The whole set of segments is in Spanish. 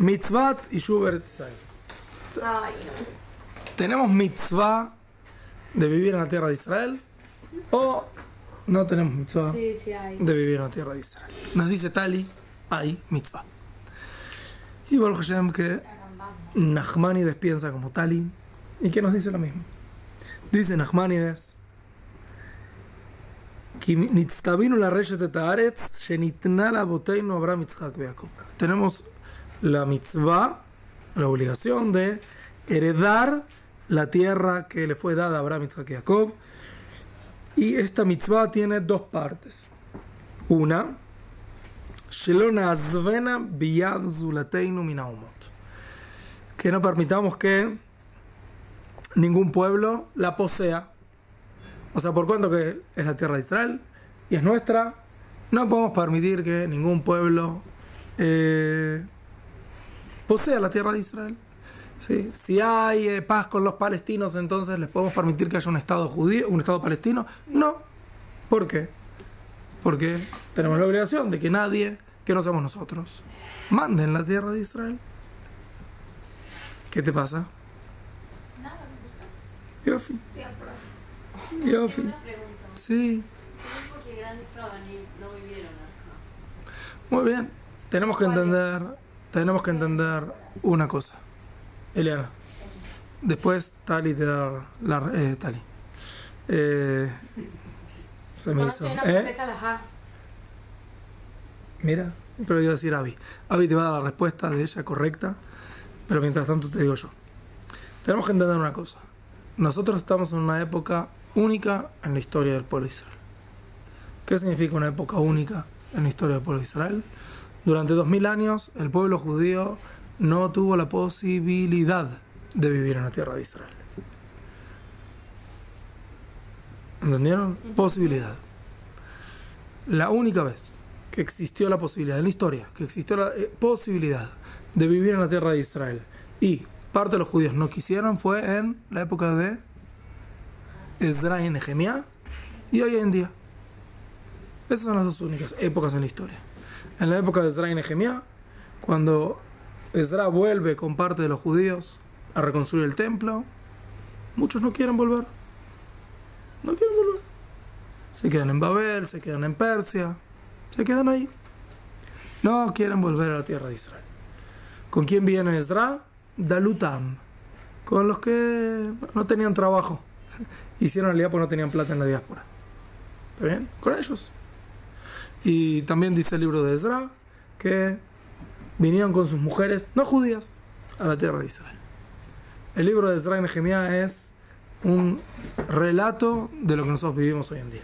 Mitzvat y Yuber Tzai. ¿Tenemos mitzvah de vivir en la tierra de Israel? ¿O no tenemos mitzvah de vivir en la tierra de Israel? Nos dice Tali, hay mitzvah. Y Baruch Hashem que Nachmanides piensa como Tali y que nos dice lo mismo. Dice Nachmanides: tenemos la mitzvah, la obligación de heredar la tierra que le fue dada a Abraham, Yitzhak y Jacob. Y esta mitzvah tiene dos partes. Una, que no permitamos que ningún pueblo la posea. O sea, por cuanto que es la tierra de Israel y es nuestra, no podemos permitir que ningún pueblo posea la tierra de Israel. ¿Sí? Si hay paz con los palestinos, entonces les podemos permitir que haya un estado judío, un estado palestino. No. ¿Por qué? Porque tenemos la obligación de que nadie, que no seamos nosotros, mande en la tierra de Israel. ¿Qué te pasa? Nada, me gusta. Yofi. Yofi. Sí. Porque grandes estaban y no vivieron acá. Muy bien. Tenemos que entender una cosa. Eliana. Después Tali te da Tali. Se me hizo. Mira, pero iba a decir Avi. Avi te va a dar la respuesta de ella correcta, pero mientras tanto te digo yo. Tenemos que entender una cosa. Nosotros estamos en una época única en la historia del pueblo de Israel. ¿Qué significa una época única en la historia del pueblo de Israel? Durante 2000 años el pueblo judío no tuvo la posibilidad de vivir en la tierra de Israel. ¿Entendieron? Posibilidad. La única vez que existió la posibilidad en la historia, que existió la posibilidad de vivir en la tierra de Israel y parte de los judíos no quisieron, fue en la época de Ezra y Nehemías y hoy en día. Esas son las dos únicas épocas en la historia. En la época de Ezra y Nehemías, cuando Ezra vuelve con parte de los judíos a reconstruir el templo, muchos no quieren volver. No quieren volver. Se quedan en Babel, se quedan en Persia, se quedan ahí. No quieren volver a la tierra de Israel. ¿Con quién viene Ezra? Dalutam. Con los que no tenían trabajo. Hicieron el día porque no tenían plata en la diáspora. ¿Está bien? Con ellos. Y también dice el libro de Ezra que vinieron con sus mujeres no judías a la tierra de Israel. El libro de Ezra y Nehemías es un relato de lo que nosotros vivimos hoy en día.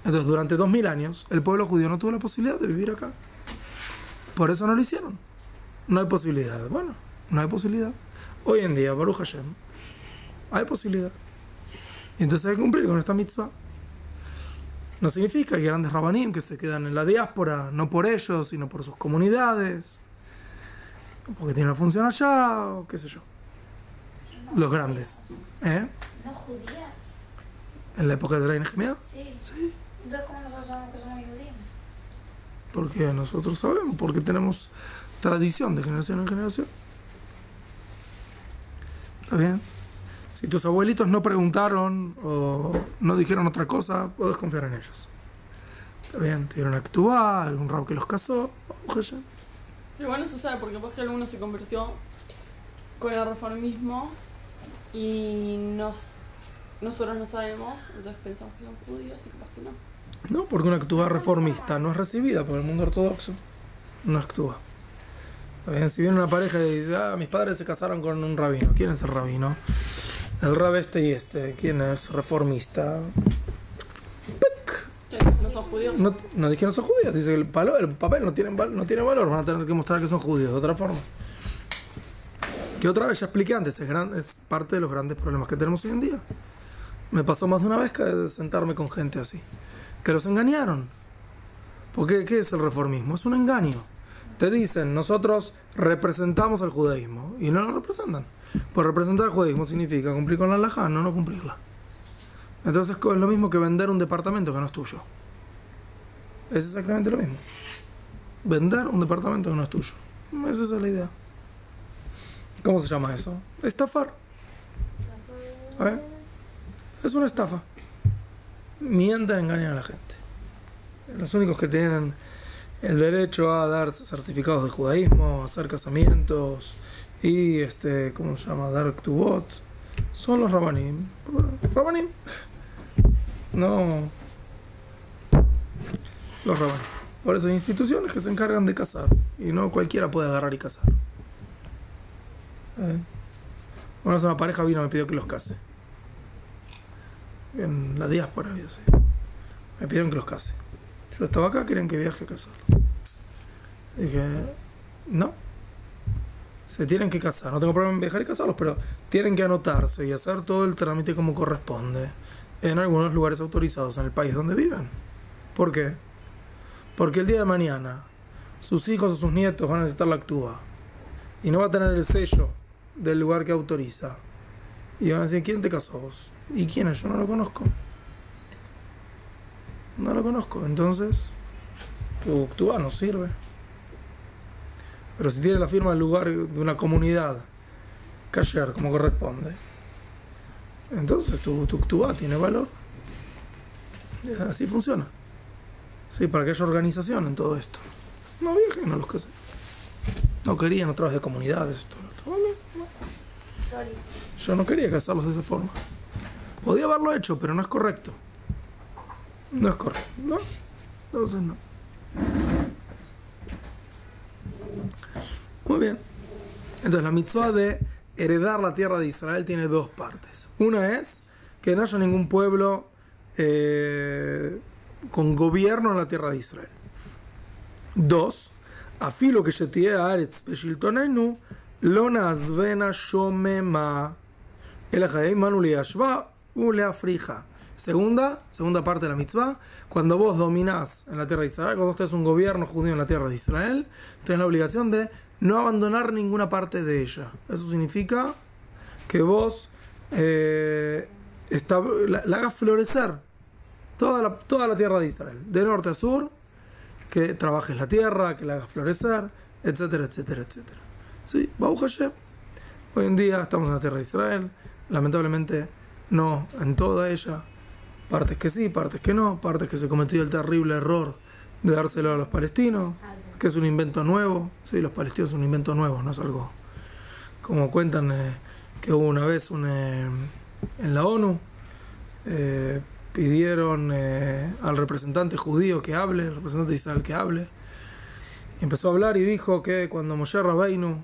Entonces, durante 2000 años, el pueblo judío no tuvo la posibilidad de vivir acá. Por eso no lo hicieron. No hay posibilidad. Bueno, no hay posibilidad. Hoy en día, Baruch Hashem, hay posibilidad. Y entonces hay que cumplir con esta mitzvah. No significa que hay grandes rabanim que se quedan en la diáspora, no por ellos, sino por sus comunidades, porque tienen una función allá, o qué sé yo. Los grandes. ¿No judías? ¿En la época de Ezra y Nehemías? Sí. Sí. Entonces, ¿cómo nosotros sabemos que somos judíos? Porque nosotros sabemos, porque tenemos tradición de generación en generación. ¿Está bien? Si tus abuelitos no preguntaron o no dijeron otra cosa, puedes confiar en ellos. ¿Está bien? Tuvieron Actuá, algún rab que los casó. Igual no se sabe porque después que alguno se convirtió con el reformismo y nosotros no sabemos, entonces pensamos que son judíos y capaz que no. No, porque una Actuá reformista no es recibida por el mundo ortodoxo. No Actuá. ¿Está bien? Si viene una pareja y dice, mis padres se casaron con un rabino. ¿Quién es el rabino? El rab este y este. ¿Quién es? Reformista. ¿No son judíos? No dije no son judíos. Dice que el papel no tiene valor. Van a tener que mostrar que son judíos de otra forma. Que otra vez ya expliqué antes. Es parte de los grandes problemas que tenemos hoy en día. Me pasó más de una vez que sentarme con gente así. Que los engañaron. Porque ¿qué es el reformismo? Es un engaño. Te dicen, nosotros representamos al judaísmo. Y no lo representan. Pues representar el judaísmo significa cumplir con la halajá, no cumplirla. Entonces es lo mismo que vender un departamento que no es tuyo. Es exactamente lo mismo. Vender un departamento que no es tuyo. Esa es la idea. ¿Cómo se llama eso? Estafar. A ver. Es una estafa. Mienten, engañan a la gente. Los únicos que tienen el derecho a dar certificados de judaísmo, hacer casamientos y ¿cómo se llama? Dar ktubot, son los rabanim. Rabanim. No. Los rabanim. Por eso hay instituciones que se encargan de casar y no cualquiera puede agarrar y casar. Una vez una pareja vino y me pidió que los case. En la diáspora, yo sé. Me pidieron que los case. Yo estaba acá, querían que viaje a casarlos. Dije, no. Se tienen que casar. No tengo problema en viajar y casarlos, pero tienen que anotarse y hacer todo el trámite como corresponde en algunos lugares autorizados en el país donde viven. ¿Por qué? Porque el día de mañana sus hijos o sus nietos van a necesitar la actúa y no va a tener el sello del lugar que autoriza. Y van a decir, ¿quién te casó vos? ¿Y quién es? Yo no lo conozco. No lo conozco. Entonces, tu actúa no sirve. Pero si tiene la firma del lugar de una comunidad, kasher, como corresponde, entonces tu actúa tiene valor. Así funciona. Sí, para que haya organización en todo esto. No viajen, no los casé. No querían a través de comunidades. Esto. Yo no quería casarlos de esa forma. Podía haberlo hecho, pero no es correcto. No es correcto. ¿No? Entonces no. Muy bien. Entonces la mitzvah de heredar la tierra de Israel tiene dos partes. Una es que no haya ningún pueblo con gobierno en la tierra de Israel. Dos, afilo que shetie haaretz beshiltonenu lo nazvena shomema el haimanu leyashva u leafrija. Segunda parte de la mitzvah, cuando vos dominás en la tierra de Israel, cuando estés un gobierno judío en la tierra de Israel, tenés la obligación de no abandonar ninguna parte de ella. Eso significa que vos la hagas florecer toda la tierra de Israel, de norte a sur, que trabajes la tierra, que la hagas florecer, etcétera, etcétera, etcétera. Sí, Baruch Hashem. Hoy en día estamos en la tierra de Israel, lamentablemente no en toda ella, partes que sí, partes que no, partes que se cometió el terrible error de dárselo a los palestinos, que es un invento nuevo. Sí, los palestinos son un invento nuevo, no es algo como cuentan que hubo una vez en la ONU pidieron al representante judío que hable, el representante de Israel que hable, y empezó a hablar y dijo que cuando Moshe Rabbeinu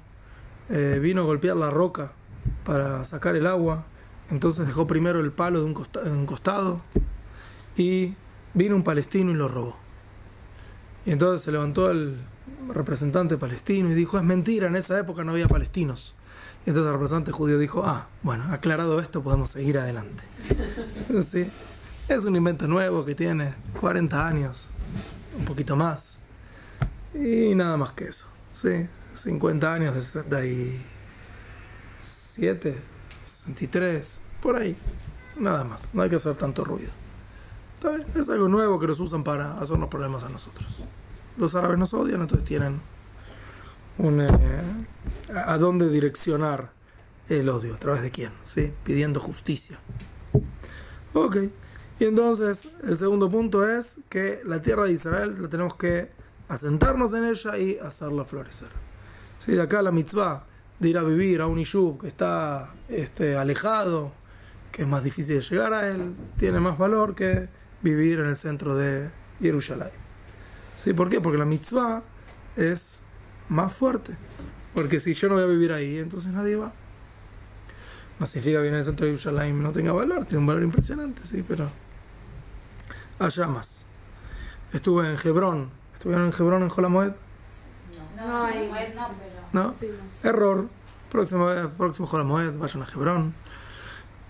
vino a golpear la roca para sacar el agua, entonces dejó primero el palo de un costado y vino un palestino y lo robó. Y entonces se levantó el representante palestino y dijo, es mentira, en esa época no había palestinos. Y entonces el representante judío dijo, bueno, aclarado esto podemos seguir adelante. Sí, es un invento nuevo que tiene 40 años, un poquito más, y nada más que eso. Sí, 50 años de 67, 63, por ahí, nada más, no hay que hacer tanto ruido. Está bien, es algo nuevo que los usan para hacernos problemas a nosotros. Los árabes nos odian, entonces tienen a dónde direccionar el odio, a través de quién, ¿sí? Pidiendo justicia. Ok, y entonces el segundo punto es que la tierra de Israel tenemos que asentarnos en ella y hacerla florecer. ¿Sí? De acá la mitzvah de ir a vivir a un yishuv que está alejado, que es más difícil de llegar a él, tiene más valor que vivir en el centro de Jerusalén. ¿Sí? ¿Por qué? Porque la mitzvah es más fuerte. Porque si yo no voy a vivir ahí, entonces nadie va. No significa que vivir en el centro de Jerusalén no tenga valor, tiene un valor impresionante, sí, pero allá más. Estuve en Hebrón. ¿Estuvieron en Hebrón en Hol HaMoed? No, ¿No? Sí, Error. Próximo Hol HaMoed, vayan a Hebrón.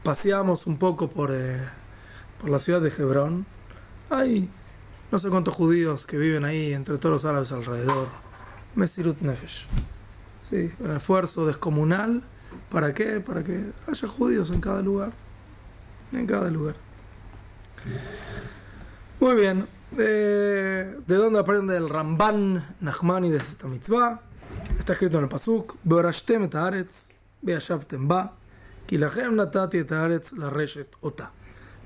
Paseamos un poco por la ciudad de Hebrón. Hay no sé cuántos judíos que viven ahí, entre todos los árabes alrededor. Mesirut Nefesh. Sí, un esfuerzo descomunal. ¿Para qué? Para que haya judíos en cada lugar. En cada lugar. Muy bien. ¿De dónde aprende el Ramban Nachmani de esta mitzvah? está escrito en el pasuk, Beorashtem et haaretz, ve'yashavtem ba, ki lachem natati et haaretz lareshet ota,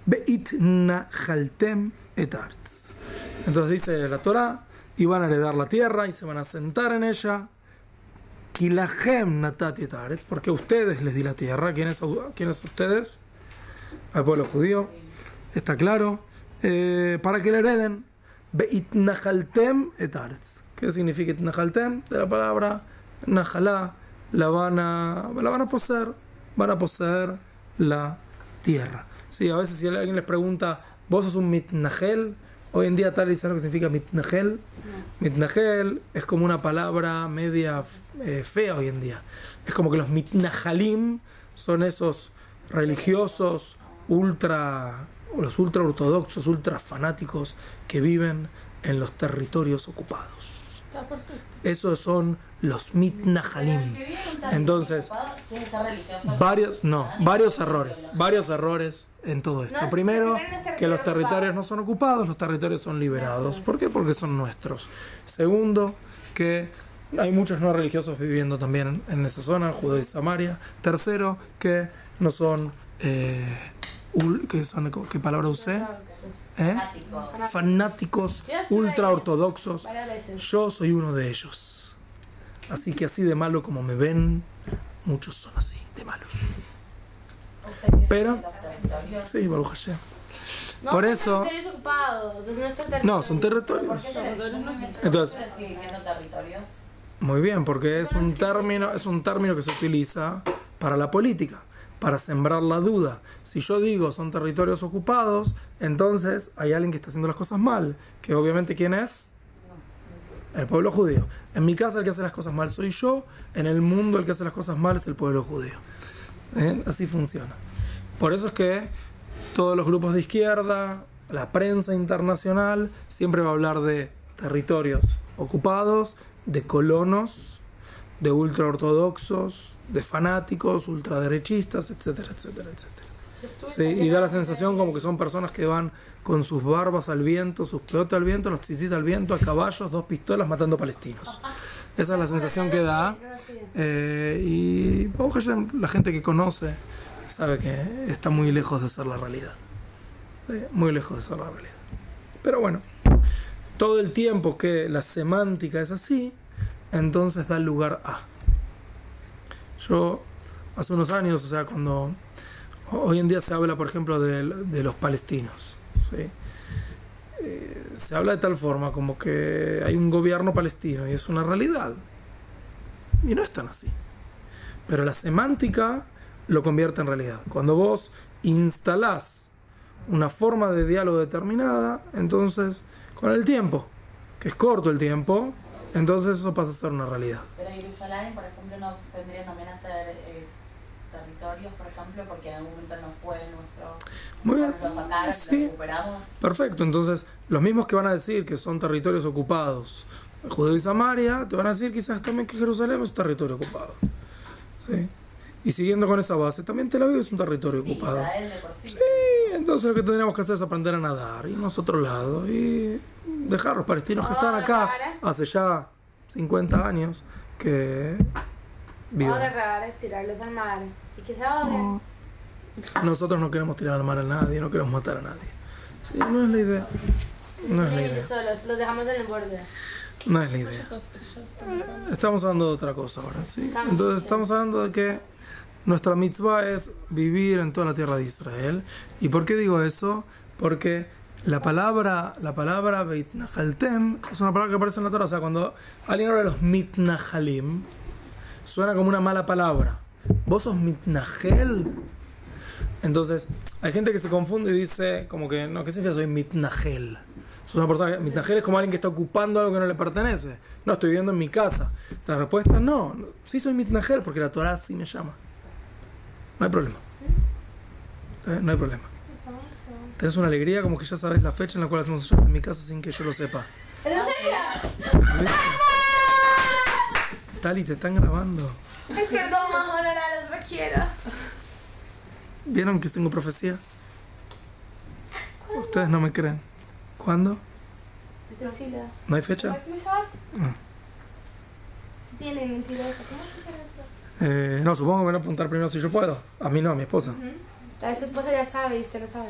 ve'itnahaltem et haaretz. Entonces dice la Torah, y van a heredar la tierra y se van a sentar en ella. Ki lachem natati et haaretz, porque a ustedes les di la tierra. ¿Quiénes ustedes? Al pueblo judío. Está claro. Para que la hereden. Ve'itnahaltem et haaretz. ¿Qué significa itnahaltem? De la palabra nahalá. La van a poseer. Van a poseer la tierra. Sí, a veces si alguien les pregunta, ¿vos sos un mitnahel? Hoy en día tal y sabe lo que significa mitnahel. No. Mitnahel es como una palabra media fea hoy en día. Es como que los mitnahalim son esos religiosos los ultra ortodoxos, ultra fanáticos que viven en los territorios ocupados. Está perfecto. Esos son los mitnahalim. Entonces, varios errores en todo esto. Primero, que los territorios no son ocupados, los territorios son liberados. ¿Por qué? Porque son nuestros. Segundo, que hay muchos no religiosos viviendo también en esa zona, Judea y Samaria. Tercero, que no son ¿qué palabra usé? Fanáticos ultra ortodoxos. Yo soy uno de ellos. Así que así de malo como me ven, muchos son así, de malos. Pero, sí, Baruch Hashem. No, por son eso, territorios ocupados, es nuestro territorio. no, son territorios. Entonces, muy bien, porque es un término que se utiliza para la política, para sembrar la duda. Si yo digo son territorios ocupados, entonces hay alguien que está haciendo las cosas mal, que obviamente ¿quién es? El pueblo judío. En mi casa el que hace las cosas mal soy yo, en el mundo el que hace las cosas mal es el pueblo judío. Así funciona. Por eso es que todos los grupos de izquierda, la prensa internacional, siempre va a hablar de territorios ocupados, de colonos, de ultraortodoxos, de fanáticos, ultraderechistas, etcétera, etcétera, etcétera. Sí, y da la sensación como que son personas que van con sus barbas al viento, sus pelotas al viento, los tzitzit al viento, a caballos, 2 pistolas matando palestinos. Esa es la sensación que da. Y la gente que conoce sabe que está muy lejos de ser la realidad. Muy lejos de ser la realidad. Pero bueno, todo el tiempo que la semántica es así, entonces da lugar a. Yo, hace unos años, o sea, cuando hoy en día se habla, por ejemplo, de los palestinos, ¿sí? Se habla de tal forma como que hay un gobierno palestino y es una realidad. Y no es tan así. Pero la semántica lo convierte en realidad. Cuando vos instalás una forma de diálogo determinada, entonces, con el tiempo, que es corto el tiempo, entonces eso pasa a ser una realidad. Pero Jerusalén, por ejemplo, no vendría también a ser territorios, por ejemplo, porque en algún momento no fue nuestro. Muy bien. Lo sacaron, sí. Lo recuperamos. Perfecto, entonces los mismos que van a decir que son territorios ocupados, Judea y Samaria, te van a decir quizás también que Jerusalén es un territorio ocupado. ¿Sí? Y siguiendo con esa base, también Tel Aviv es un territorio ocupado. Israel de por sí. Sí, entonces lo que tendríamos que hacer es aprender a nadar, irnos a otro lado y dejar a los palestinos que están acá hace ya 50 años que viven. Agarrar, tirarlos al mar y que se ahoguen. Nosotros no queremos tirar al mar a nadie, no queremos matar a nadie. Sí, no es la idea. No es la idea. Solos, los dejamos en el borde. No es la idea. Estamos hablando de otra cosa ahora, ¿sí? Entonces estamos hablando de que nuestra mitzvah es vivir en toda la tierra de Israel. ¿Y por qué digo eso? Porque la palabra Beitnahaltem es una palabra que aparece en la Torah. O sea, cuando alguien habla de los mitnahalim, suena como una mala palabra. ¿Vos sos mitnahel? Entonces, hay gente que se confunde y dice, como que, no, ¿qué significa soy mitnahel? Sos una persona que, mitnahel es como alguien que está ocupando algo que no le pertenece. No, estoy viviendo en mi casa. La respuesta es no, sí soy mitnahel porque la Torah sí me llama. No hay problema. No hay problema. Tenés una alegría como que ya sabes la fecha en la cual hacemos Shabbat en mi casa sin que yo lo sepa. ¿En serio? Tali, te están grabando. Ay, perdón, ahora los requiero. ¿Vieron que tengo profecía? Ustedes no me creen. ¿Cuándo? Decilo. ¿No hay fecha? ¿Próximo Shabbat? No. tiene mentirosa. ¿Cómo se hace eso? No, supongo que me van a apuntar primero si yo puedo. A mí no, a mi esposa. Su esposa ya sabe y usted lo sabe.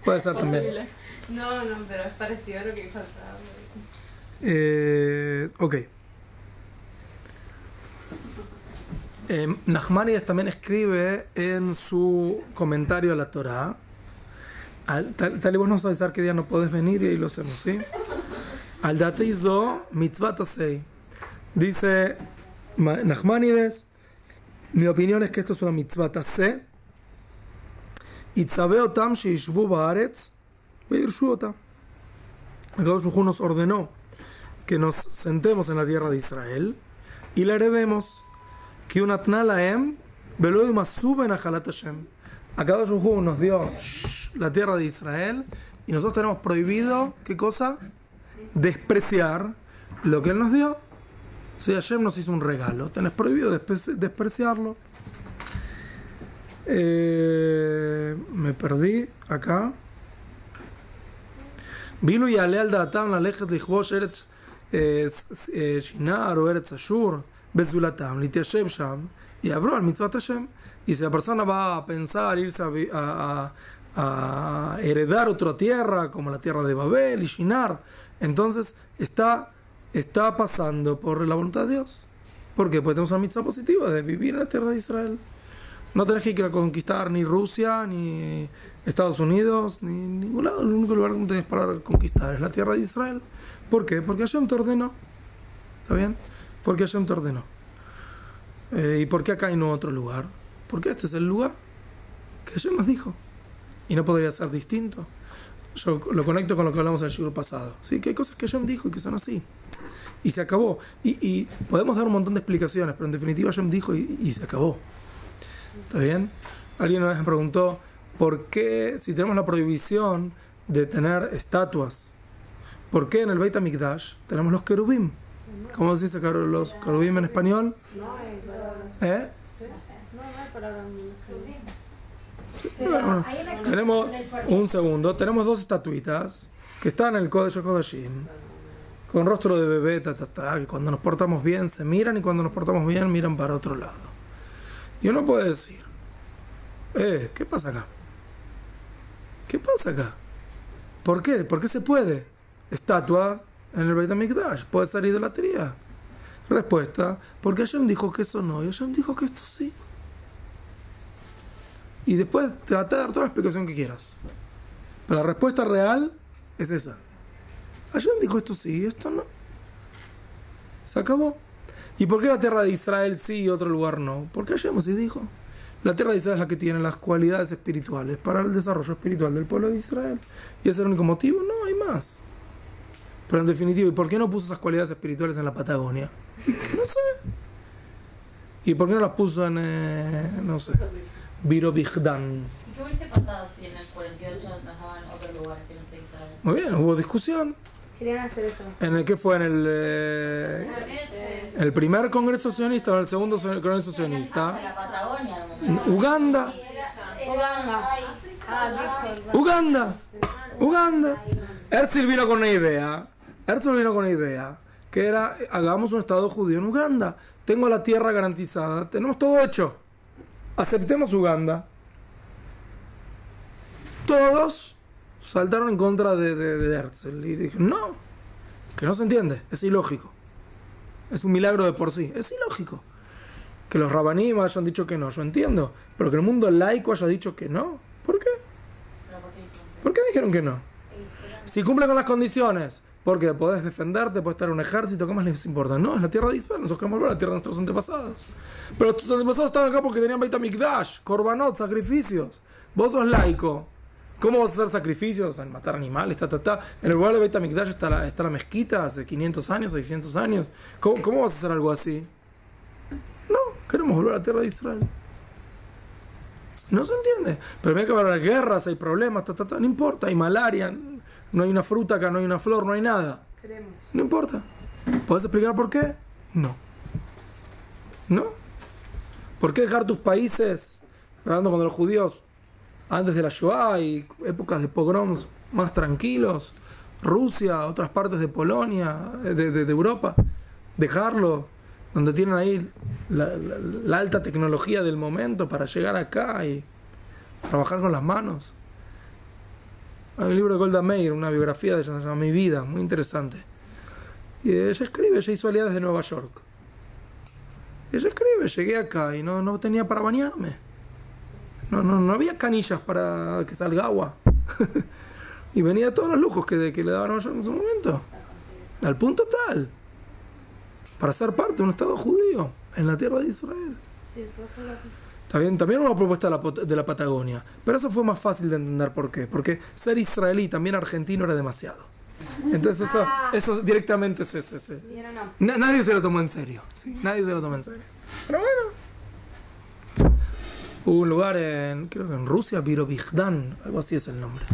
Puede ser también. Posible. No, pero es parecido a lo que faltaba. Ok. Nachmanides también escribe en su comentario a la Torá. Tal y vos nos avisar qué día no podés venir y ahí lo hacemos, ¿sí? Al date hizo mitzvah asei. Dice Nachmanides, mi opinión es que esto es una mitzvah asei. Itzave otam sheishbu baaretz veirshu otam. Akadosh Baruj Hu nos ordenó que nos sentemos en la tierra de Israel y le heredemos. Que un atnalaem veloy masuben a Halat Hashem. Akadosh Baruj Hu nos dio la tierra de Israel y nosotros tenemos prohibido, ¿qué cosa? Despreciar lo que Él nos dio. Si Hashem nos hizo un regalo, tenés prohibido despreciarlo. Me perdí acá. Vilu y ale al datam la lejet lichbosh eretz shinar o eretz ashur bezulatam litiyashev sham y abro al mitzvat Hashem. Y si la persona va a pensar irse a heredar otra tierra como la tierra de Babel y Shinar, entonces está pasando por la voluntad de Dios. ¿Por qué? Porque tenemos una mitzvah positiva de vivir en la tierra de Israel. No tenés que ir a conquistar ni Rusia, ni Estados Unidos, ni ningún lado. El único lugar que tenés para conquistar es la tierra de Israel. ¿Por qué? Porque Hashem te ordenó. ¿Está bien? Porque Hashem te ordenó. ¿Y por qué acá y no otro lugar? Porque este es el lugar que Hashem nos dijo. Y no podría ser distinto. Yo lo conecto con lo que hablamos en el siglo pasado. ¿Sí? Que hay cosas que Hashem dijo y que son así. Y se acabó. Y podemos dar un montón de explicaciones, pero en definitiva Hashem dijo y se acabó. ¿Está bien? Alguien una vez me preguntó ¿por qué, si tenemos la prohibición de tener estatuas, por qué en el Beit HaMikdash tenemos los querubim? ¿Cómo se dice los querubim en español? ¿Eh? Bueno, tenemos un segundo, tenemos dos estatuitas que están en el Kodesh HaKodashim con rostro de bebé, que cuando nos portamos bien se miran y cuando nos portamos bien miran para otro lado. Y uno puede decir, ¿qué pasa acá? ¿Qué pasa acá? ¿Por qué? ¿Por qué se puede? Estatua en el Beit HaMikdash, puede ser idolatría. Respuesta, porque Hashem dijo que eso no y Hashem dijo que esto sí. Y después trata de dar toda la explicación que quieras. Pero la respuesta real es esa. Hashem dijo esto sí y esto no. Se acabó. ¿Y por qué la tierra de Israel sí y otro lugar no? Porque Hashem así dijo. La tierra de Israel es la que tiene las cualidades espirituales para el desarrollo espiritual del pueblo de Israel. ¿Y ese es el único motivo? No, hay más. Pero en definitiva, ¿y por qué no puso esas cualidades espirituales en la Patagonia? No sé. ¿Y por qué no las puso en, no sé, Birobijdán? ¿Y qué hubiese pasado si en el 48 nos daban otro lugar que no se sabe? Muy bien, hubo discusión. Querían hacer eso. ¿En el que fue? ¿En el primer congreso sionista o en el segundo congreso En sionista? la Patagonia, Uganda. Uganda. Herzl vino con una idea. Que era, hagamos un estado judío en Uganda. Tengo la tierra garantizada. Tenemos todo hecho. Aceptemos Uganda. Todos saltaron en contra de Herzl. Y dije, no. Que no se entiende. Es ilógico. Es un milagro de por sí. Es ilógico. Que los rabanim hayan dicho que no. Yo entiendo. Pero que el mundo laico haya dicho que no. ¿Por qué? ¿Por qué dijeron que no? Si cumplen con las condiciones, porque podés defenderte, podés estar en un ejército, ¿qué más les importa? No, es la tierra de Israel, nosotros queremos volver a la tierra de nuestros antepasados. Pero nuestros antepasados estaban acá porque tenían Beit HaMikdash, korbanot, sacrificios. Vos sos laico. ¿Cómo vas a hacer sacrificios? En matar animales, En el lugar de Beit HaMikdash está la mezquita hace 500 años, 600 años. ¿Cómo vas a hacer algo así? No, queremos volver a la tierra de Israel. No se entiende. Pero hay que haber guerras, hay problemas, no importa, hay malaria, no hay una fruta acá, no hay una flor, no hay nada. No importa. ¿Puedes explicar por qué? No. ¿No? ¿Por qué dejar tus países, hablando con los judíos, antes de la Shoah y épocas de pogroms más tranquilos, Rusia, otras partes de Polonia, de Europa? dejarlo, donde tienen ahí la alta tecnología del momento para llegar acá y trabajar con las manos. Hay un libro de Golda Meir, una biografía de ella, se llama Mi Vida, muy interesante. Y ella escribe, ella hizo Aliyah desde Nueva York. Y ella escribe, llegué acá y no tenía para bañarme. No había canillas para que salga agua. Y venía todos los lujos que le daban a Nueva York en su momento. Al punto tal. Para ser parte de un Estado judío en la tierra de Israel. También una propuesta de la Patagonia. Pero eso fue más fácil de entender por qué. Porque ser israelí, también argentino, era demasiado. Entonces eso directamente nadie se lo tomó en serio. ¿Sí? Nadie se lo tomó en serio. Pero bueno. Hubo un lugar creo que en Rusia, Birobidzhan, algo así es el nombre.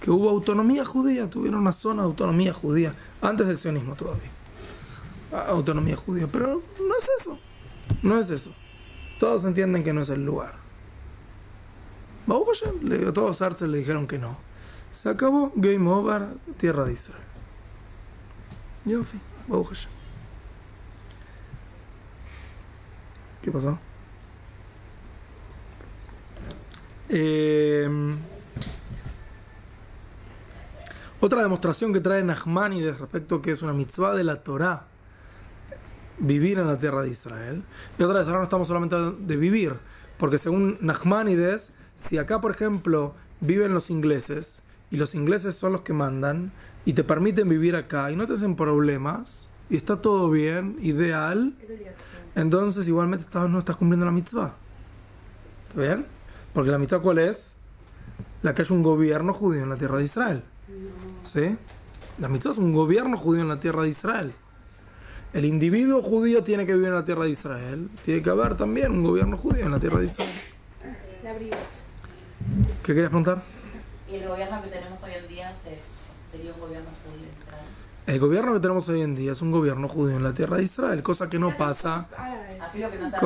Que hubo autonomía judía, tuvieron una zona de autonomía judía. Antes del sionismo todavía. Autonomía judía. Pero no es eso. No es eso. Todos entienden que no es el lugar. A todos los artes le dijeron que no. Se acabó, game over, tierra de Israel. Yofi, Baruch Hashem. ¿Qué pasó? Otra demostración que trae Nachmanides respecto a que es una mitzvah de la Torá vivir en la tierra de Israel. Y otra vez, ahora no estamos solamente de vivir, porque según Nachmanides, si acá por ejemplo viven los ingleses y los ingleses son los que mandan y te permiten vivir acá y no te hacen problemas y está todo bien, ideal, entonces igualmente no estás cumpliendo la mitzvah. ¿Está bien? Porque la mitzvah, ¿cuál es? La que haya un gobierno judío en la tierra de Israel. ¿Sí? La mitzvah es un gobierno judío en la tierra de Israel. El individuo judío tiene que vivir en la tierra de Israel. Tiene que haber también un gobierno judío en la tierra de Israel. ¿Qué querías preguntar? ¿Y el gobierno que tenemos hoy en día sería un gobierno judío en Israel? El gobierno que tenemos hoy en día es un gobierno judío en la tierra de Israel, cosa que no pasa. Afilo que no se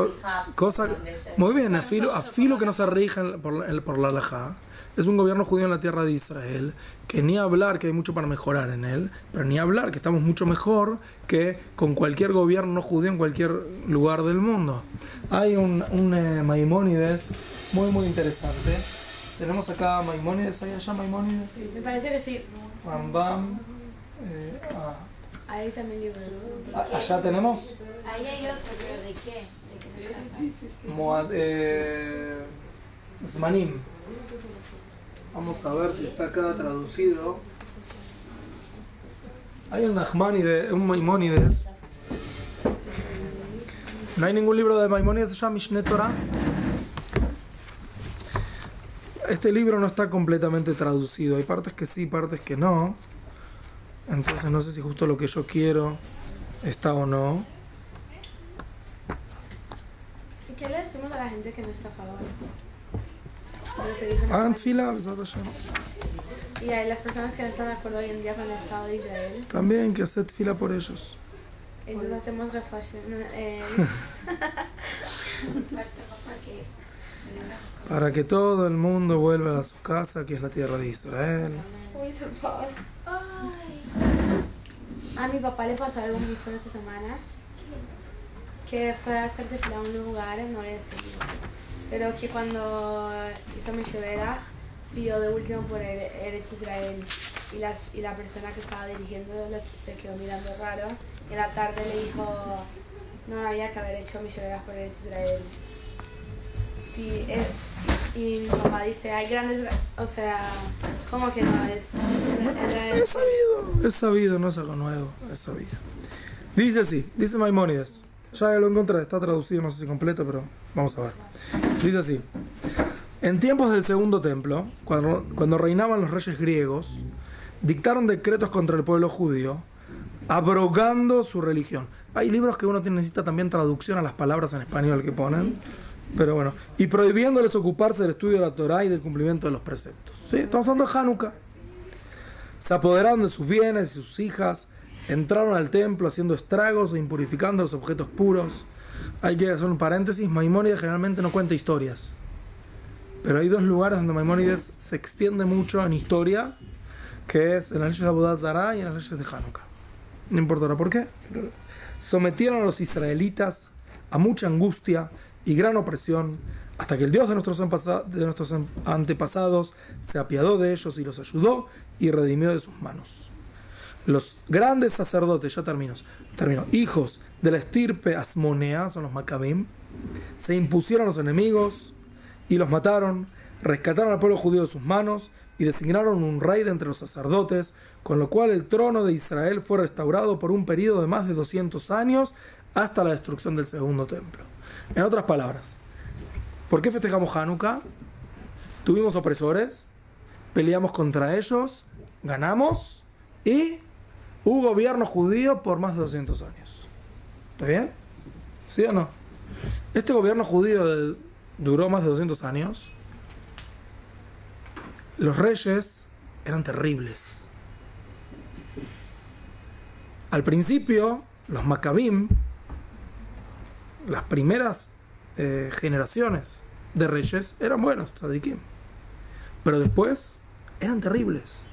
rija muy bien, afilo que no se rija por la halajá. Es un gobierno judío en la tierra de Israel, que ni hablar que hay mucho para mejorar en él, pero ni hablar que estamos mucho mejor que con cualquier gobierno no judío en cualquier lugar del mundo. Hay un Maimónides muy interesante. Tenemos acá Maimónides, ¿hay allá Maimónides? Sí, me parece que sí. Rambam. Ahí también libros. Allá tenemos. Ahí hay otro, pero ¿de qué? ¿De qué se trata? Zmanim. Vamos a ver si está acá traducido. Hay un Nachmanides, un Maimónides. No hay ningún libro de Maimónides allá, Mishneh Torah. Este libro no está completamente traducido. Hay partes que sí, partes que no. Entonces no sé si justo lo que yo quiero está o no. ¿Y qué le decimos a la gente que no está a favor? Hagan tefila, Besat Hashem. Y hay las personas que no están de acuerdo hoy en día con el Estado de Israel. También que hacer tefila por ellos. Entonces hacemos refashion. Para que todo el mundo vuelva a su casa, que es la tierra de Israel. Uy, por favor. A mi papá le pasó algo muy feo esta semana. Que fue a hacer tefila a un lugar, no voy a decirlo. Pero que cuando hizo mi shevera, pidió de último por Eretz Israel. Y la persona que estaba dirigiendo se quedó mirando raro. Y en la tarde le dijo, no había que haber hecho mi shevera por Eretz Israel. Sí, y mi papá dice, hay grandes, o sea, ¿cómo que no? Es sabido, no es algo nuevo, es sabido. Dice así, dice Maimónides, ya lo encontré, está traducido, no sé si completo, pero vamos a ver. Dice así, en tiempos del Segundo Templo, cuando reinaban los reyes griegos, dictaron decretos contra el pueblo judío, abrogando su religión. Hay libros que uno necesita también traducción a las palabras en español que ponen. Pero bueno, y prohibiéndoles ocuparse del estudio de la Torá y del cumplimiento de los preceptos. ¿Sí? Estamos hablando de Hanukkah. Se apoderaron de sus bienes y sus hijas, entraron al templo haciendo estragos e impurificando los objetos puros. Hay que hacer un paréntesis, Maimónides generalmente no cuenta historias. Pero hay dos lugares donde Maimónides se extiende mucho en historia, que es en las leyes de Avodah Zará y en las leyes de Hanukkah. No importará por qué, pero sometieron a los israelitas a mucha angustia y gran opresión, hasta que el Dios de nuestros antepasados se apiadó de ellos y los ayudó y redimió de sus manos. Los grandes sacerdotes, ya termino, hijos de la estirpe asmonea, son los Macabim, se impusieron a los enemigos y los mataron, rescataron al pueblo judío de sus manos y designaron un rey de entre los sacerdotes, con lo cual el trono de Israel fue restaurado por un periodo de más de 200 años hasta la destrucción del segundo templo. En otras palabras, ¿por qué festejamos Hanukkah? Tuvimos opresores, peleamos contra ellos, ganamos y hubo gobierno judío por más de 200 años. ¿Está bien? ¿Sí o no? Este gobierno judío duró más de 200 años. Los reyes eran terribles. Al principio, los Macabim, las primeras generaciones de reyes, eran buenos, tzadikim. Pero después, eran terribles.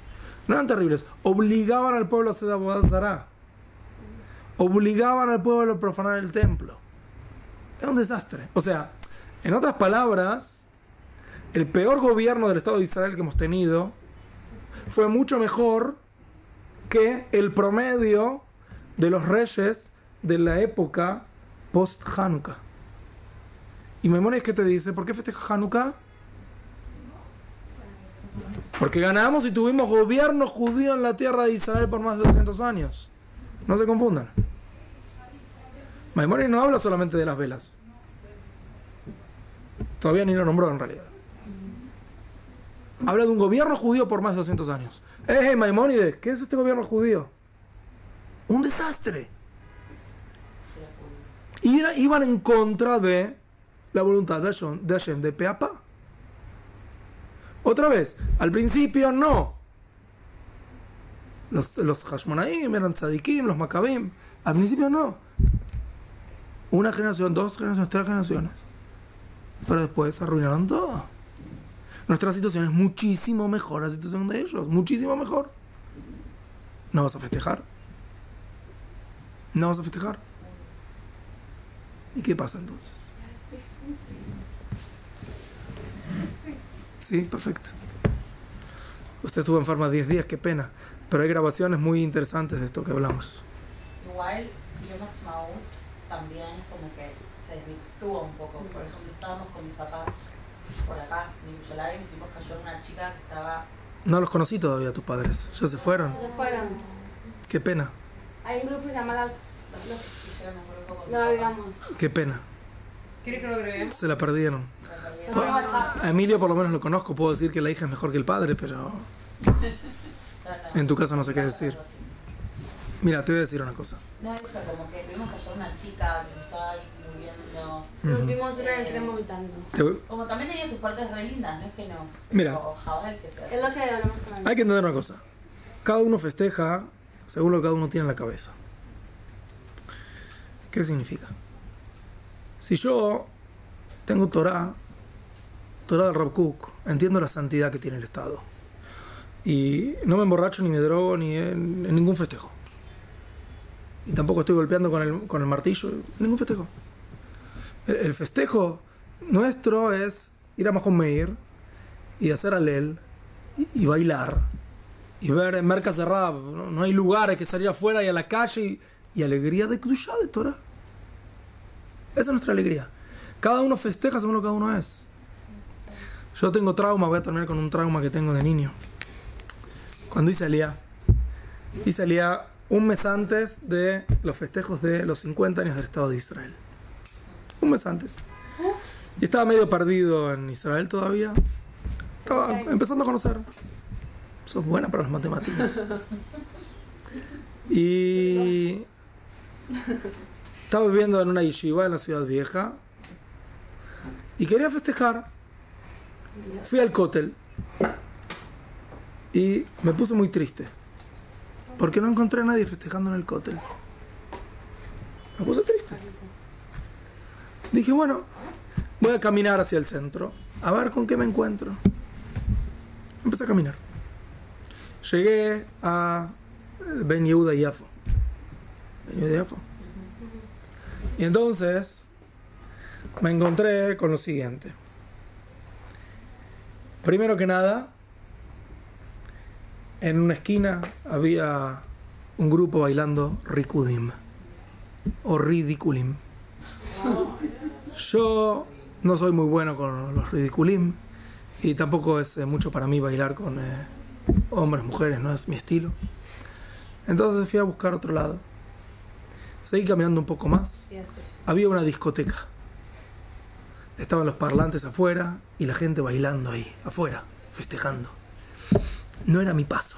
No eran terribles, obligaban al pueblo a hacer Avodat Zará. Obligaban al pueblo a profanar el templo. Era un desastre. O sea, en otras palabras, el peor gobierno del Estado de Israel que hemos tenido fue mucho mejor que el promedio de los reyes de la época post-Hanukkah. ¿Y Maimónides qué te dice? ¿Por qué festeja Hanukkah? Porque ganamos y tuvimos gobierno judío en la tierra de Israel por más de 200 años. No se confundan. Maimónides no habla solamente de las velas. Todavía ni lo nombró en realidad. Habla de un gobierno judío por más de 200 años. Maimónides, ¿qué es este gobierno judío? Un desastre. Iban en contra de la voluntad de Hashem de pe a pa. Otra vez, al principio no. Los Hashmonaim eran tzadikim, los Macabim. Al principio no. Una generación, 2 generaciones, 3 generaciones. Pero después arruinaron todo. Nuestra situación es muchísimo mejor a la situación de ellos. Muchísimo mejor. ¿No vas a festejar? ¿No vas a festejar? ¿Y qué pasa entonces? Sí, perfecto. Usted estuvo enferma 10 días, qué pena. Pero hay grabaciones muy interesantes de esto que hablamos. Igual, Yom Ha'atzmaut también como que se desvirtúa un poco. Por ejemplo, estábamos con mis papás por acá, en Yerushalayim, y tuvimos que ayudar a una chica que estaba... No los conocí todavía, tus padres. Ya se fueron. Se fueron. Qué pena. Hay un grupo que se llama Hicieron un grupo con Lo agregamos. Qué pena. ¿Quiere que lo agreguemos? Se la perdieron. Por WhatsApp. A Emilio por lo menos lo conozco. Puedo decir que la hija es mejor que el padre, pero en tu caso no sé qué decir. Mira, te voy a decir una cosa. No, eso, como que tuvimos que ayudar a una chica que estaba ahí muriendo. Nos vimos una en el tren vomitando. Como también tenía sus partes re lindas, no es que no. Mira. O Jabal que se hace. Es lo que hablamos con él. Hay que entender una cosa. Cada uno festeja según lo que cada uno tiene en la cabeza. ¿Qué significa? Si yo tengo Torah del Rav Kook, entiendo la santidad que tiene el Estado. Y no me emborracho ni me drogo ni en ningún festejo. Y tampoco estoy golpeando con el martillo, ningún festejo. El festejo nuestro es ir a Mahon Meir y hacer alel y bailar y ver en Merkaz Rab. No hay lugar, hay que salir afuera y a la calle y alegría de Kedushá, de Torah. Esa es nuestra alegría. Cada uno festeja según lo que cada uno es. Yo tengo trauma, voy a terminar con un trauma que tengo de niño. Cuando hice Aliyá un mes antes de los festejos de los 50 años del Estado de Israel. Un mes antes. Y estaba medio perdido en Israel todavía. Estaba empezando a conocer. Sos buena para las matemáticas. Y estaba viviendo en una yeshiva en la ciudad vieja. Y quería festejar. Fui al cótel. Y me puse muy triste. Porque no encontré a nadie festejando en el cótel. Me puse triste. Dije, bueno, voy a caminar hacia el centro. A ver con qué me encuentro. Empecé a caminar. Llegué a Ben Yehuda y Yafo. Ben Yehuda y Yafo. Y entonces me encontré con lo siguiente. Primero que nada, en una esquina había un grupo bailando Rikudim o Ridiculim. Yo no soy muy bueno con los Ridiculim y tampoco es mucho para mí bailar con hombres, mujeres, no es mi estilo. Entonces fui a buscar otro lado. Seguí caminando un poco más. Había una discoteca. Estaban los parlantes afuera y la gente bailando ahí, afuera, festejando. No era mi paso.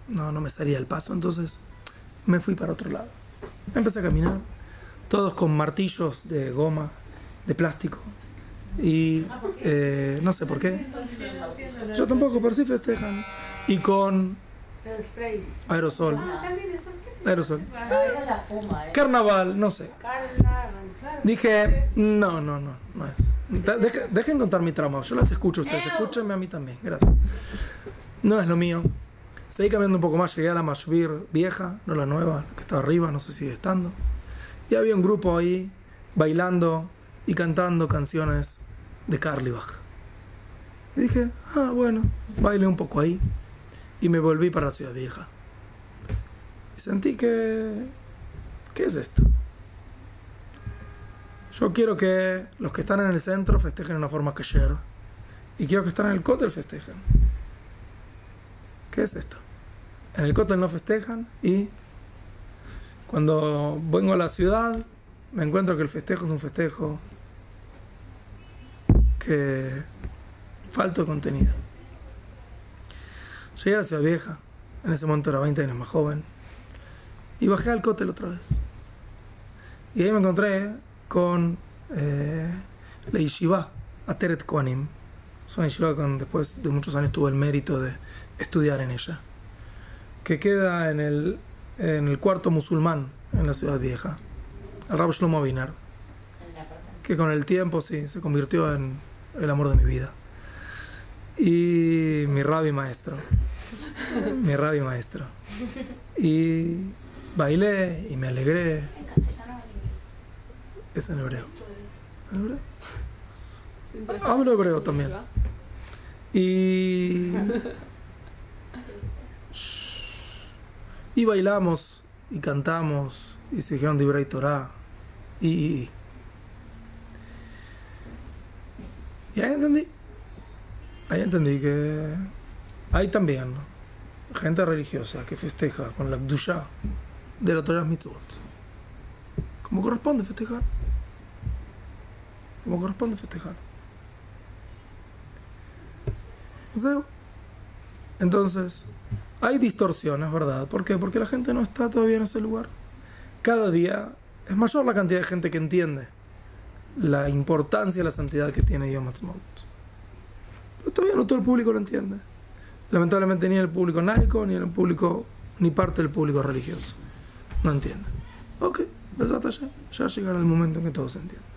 No me salía el paso, entonces me fui para otro lado. Empecé a caminar, todos con martillos de goma, de plástico. Y no sé por qué. Yo tampoco, pero sí festejan. Y con aerosol. Aerosol. Carnaval, no sé. Dije, no es. Dejen contar mi trauma. Yo las escucho, ustedes escúchenme a mí también. Gracias. No es lo mío. Seguí caminando un poco más, llegué a la Mashvir vieja, no la nueva, que estaba arriba, no sé si sigue estando. Y había un grupo ahí bailando y cantando canciones de Carlebach. Y dije, bueno, bailé un poco ahí. Y me volví para la ciudad vieja. Y sentí que... ¿qué es esto? Yo quiero que los que están en el centro festejen de una forma kasher. Y quiero que están en el cótel festejen. ¿Qué es esto? En el cótel no festejan y cuando vengo a la ciudad me encuentro que el festejo es un festejo que falta de contenido. Llegué a la ciudad vieja, en ese momento era 20 años más joven, y bajé al cótel otra vez. Y ahí me encontré con la yeshiva Ateret Kohanim. Es una yeshiva que después de muchos años tuve el mérito de estudiar en ella, que queda en el cuarto musulmán en la ciudad vieja, el Rab Shlomo Avinar, que con el tiempo sí se convirtió en el amor de mi vida y mi rabbi maestro. Y bailé y me alegré. ¿En castellano o en inglés? Es en hebreo. ¿En hebreo? Siempre Hablo hebreo también. Y bailamos y cantamos y se dijeron Divrei Torah y ahí entendí que hay también gente religiosa que festeja con la Kedusha de la Torah Mitzvot como corresponde festejar. Entonces hay distorsiones, ¿verdad? ¿Por qué? Porque la gente no está todavía en ese lugar. Cada día es mayor la cantidad de gente que entiende la importancia y la santidad que tiene Yom Ha'atzmaut. Pero todavía no todo el público lo entiende. Lamentablemente ni el público laico, ni parte del público religioso no entiende. Ok, Besat Hashem, ya llegará el momento en que todos entiendan.